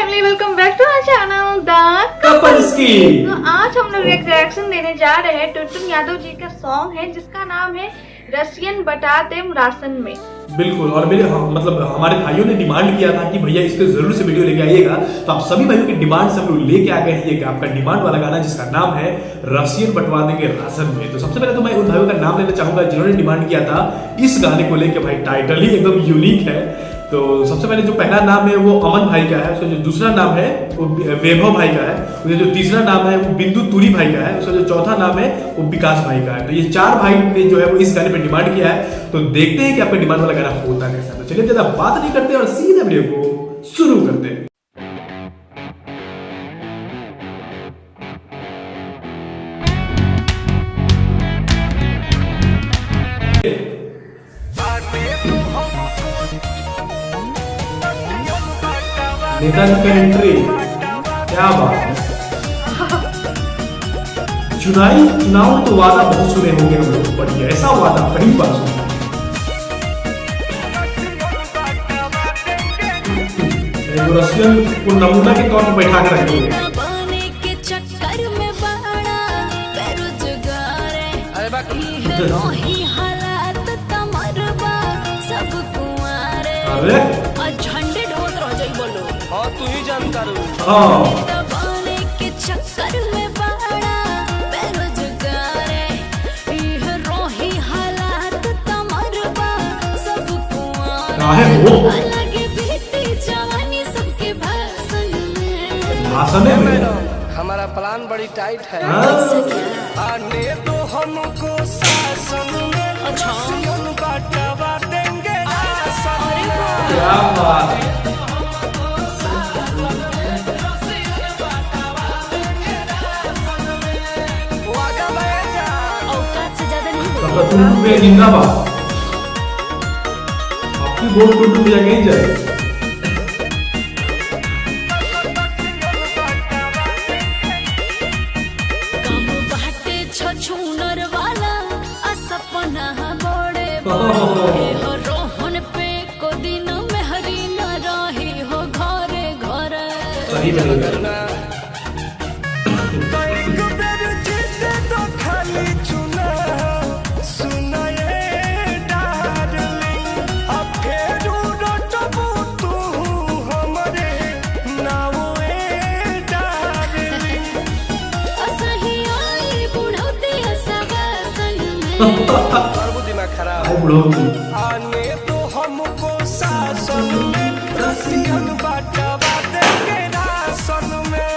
Family, welcome back to our channel the couples की। तो आज हम लोग एक रिएक्शन देने जा रहे हैं टुनटुन यादव जी का सॉन्ग है जिसका नाम है रसियन बटा देम राशन में। बिल्कुल। और मेरे मतलब हमारे भाइयों ने डिमांड किया था कि भैया इस पे जरूर से वीडियो लेके आइएगा, तो आप सभी भाइयों की डिमांड से हम लोग लेके आ गए हैं ये आपका डिमांड वाला गाना जिसका नाम है रसियन बंटवा देंगे राशन में। तो सबसे पहले तो मैं उन भाइयों का नाम लेना चाहूंगा जिन्होंने डिमांड किया था इस गाने को लेके। भाई टाइटल ही एकदम यूनिक है। तो सबसे पहले जो पहला नाम है वो अमन भाई का है, उसका जो दूसरा नाम है वो वैभव भाई का है, उसका जो तीसरा नाम है वो बिंदु तुरी भाई का है, उसका जो चौथा नाम है वो विकास भाई का है। तो ये चार भाई ने जो है वो इस गाने पे डिमांड किया है। तो देखते हैं कि आपका डिमांड वाला गाना होता कैसा। तो चलिए ज्यादा बात नहीं करते और सीधे वीडियो को शुरू करते हैं। नेताजी का एंट्री, क्या बात है। चुनाव तो वादा बहुत सुने होंगे हम लोग, पर ये ऐसा वादा पहली बार सुना। रसियन को नमूना के तौर पर बैठा कर रखे हुए। अरे तू ही जानता रू। के चक्कर में बड़ा बेरोजगार है रोही हालात तमरबा सब कुआं अलग बीती जवानी सबके भाषण में हमारा प्लान बड़ी टाइट है। आने तो हमको शासन में रसियन बंटवा देंगे राशन में। क्या बात है। टुनटुन भैया जिंदाबाद। आपकी वोट टुनटुन भैया कहीं जाए। कम बाटे छछूनर वाला असपना बड़े बड़े हो रोहन पे को दिन में हरी न रही हो घरे घरे। सही बनेगा। दिमाग खराब। आने तो हमको शासन में रसियन बंटवा देंगे राशन में।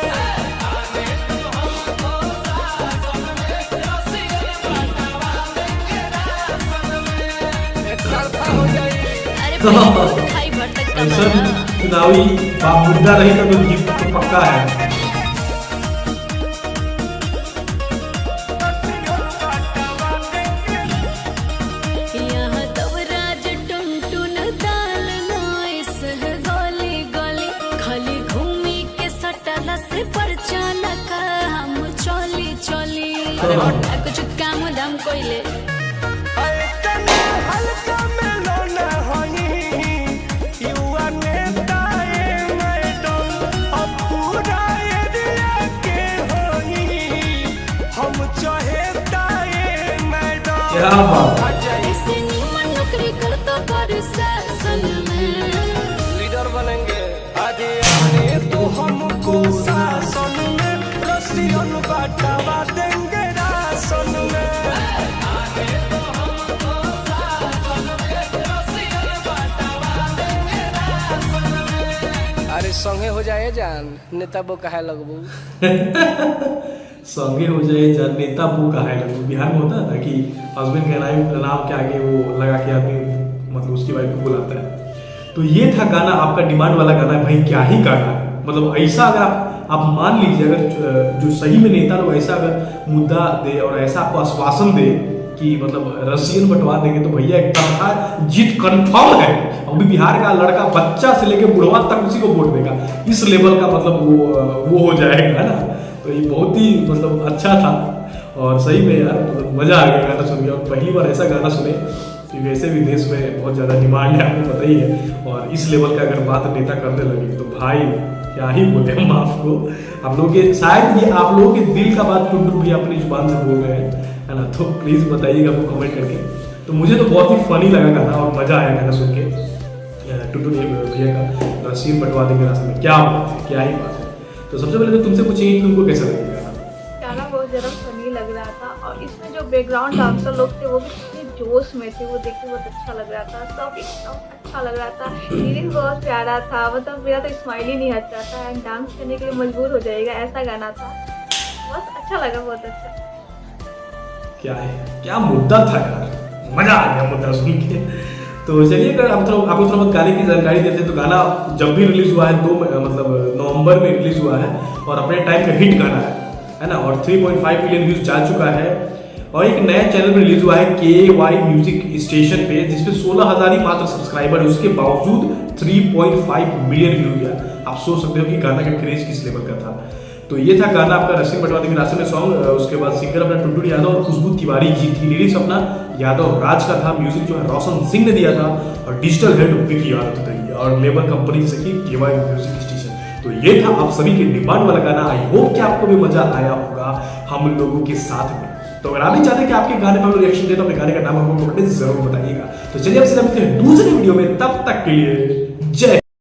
आने तो हमको शासन में रसियन बंटवा देंगे राशन में। एक तरफा हो जाए। अरे खाई भर तक का चुनावी मुद्दा रहेगा तो जीत तो पक्का है। कुछ काम दाम कोइले हल्का में लोना होई युवा नेता मैडम अब पूरा एरिया के होई हम चाहता है मैडम। क्या बात। ऐसे निमन नौकरी करता कर शासन में लीडर बनेंगे। आने तो हमको शासन में रसियन बंटवा देंगे राशन में। आने तो हमको शासन में रसियन बंटवा देंगे राशन में। अरे संगे हो जाए जान नेता बो कहे लगबू। संगे हो जाए जान नेता बो कहे लगबू। बिहार में होता है ना कि हस्बैंड के नाम के आगे वो लगा के आदमी मतलब उसकी वाइफ को बुलाता है। तो ये था गाना, आपका डिमांड वाला गाना है। भाई क्या ही गाना है। मतलब ऐसा अगर आप मान लीजिए अगर जो सही में नेता लोग ऐसा अगर मुद्दा दे और ऐसा आपको आश्वासन दे कि मतलब रसियन बंटवा देंगे तो भैया एक तरफा जीत कंफर्म है। अभी बिहार का लड़का बच्चा से लेके बुढ़वा तक उसी को वोट देगा। इस लेवल का मतलब वो हो जाएगा, है ना। तो ये बहुत ही मतलब अच्छा था और सही में यार मतलब मजा आ गया गाना सुन के। और पहली बार ऐसा गाना सुने क्योंकि वैसे भी देश में बहुत ज़्यादा डिमांड है, आपको पता ही है। और इस लेवल का अगर बात नेता करने लगे तो भाई क्या ही बोले हम आपको। आप लोगों के शायद ये आप लोगों के दिल का बात टुनटुन भैया अपनी जुबान से बोल रहे हैं, है ना। तो प्लीज़ बताइएगा वो कमेंट करके। तो मुझे तो बहुत ही फनी लगा गाना और मज़ा आया गाना सुन के टुनटुन भैया का रस्सियन बंटवा देंगे रास्ते में। क्या बात है, क्या ही बात है। तो सबसे पहले तो तुमसे पूछेंगे कि तुमको कैसा लगेगा गाना? बहुत ज़्यादा फनी लग रहा था और इसमें जो बैकग्राउंड डांसर लोग थे वो भी कितने जोश में थे, वो देख के बहुत अच्छा लग रहा था। सब एकदम अच्छा लग रहा था, लिरिक्स बहुत प्यारा था, मतलब मेरा तो स्माइल ही नहीं हट रहा था एंड डांस करने के लिए मजबूर हो जाएगा ऐसा गाना था। बस अच्छा लगा, बहुत अच्छा। क्या है, क्या मुद्दा था यार, मजा आ गया मुद्दा सुन के। तो चलिए अगर आपको थोड़ा बहुत गाने की जानकारी देते हैं तो गाना जब भी रिलीज हुआ है मतलब नवंबर में रिलीज हुआ है और अपने टाइम का हिट गाना है ना। और 3.5 मिलियन व्यूज जा चुका है और एक नया चैनल पे रिलीज हुआ है KY म्यूजिक स्टेशन पे, जिसपे 16,000 ही मात्र सब्सक्राइबर है, उसके बावजूद 3.5 मिलियन व्यू गया। आप सोच सकते हो कि गाना का क्रेज किस लेवल का था। तो ये था गाना आपका रस्सियन बंटवा देंगे रास्ते में सॉन्ग। उसके बाद सिंगर अपना टुनटुन यादव और खुशबू तिवारी जी थी, लिरिक्स अपना यादव राज का था, म्यूजिक जो है रोशन सिंह ने दिया था और डिजिटल हेड विकी यादव थे और लेबर कंपनी जैसे कि KY म्यूजिक स्टेशन। तो ये था आप सभी के डिमांड वाला गाना। आई होप कि आपको भी मजा आया होगा हम लोगों के साथ में। तो अगर आप भी चाहते हैं कि आपके गाने पर रिएक्शन दे तो अपने गाने का नाम हमको कमेंट में जरूर बताइएगा। तो चलिए अब से मिलते हैं दूसरे वीडियो में, तब तक के लिए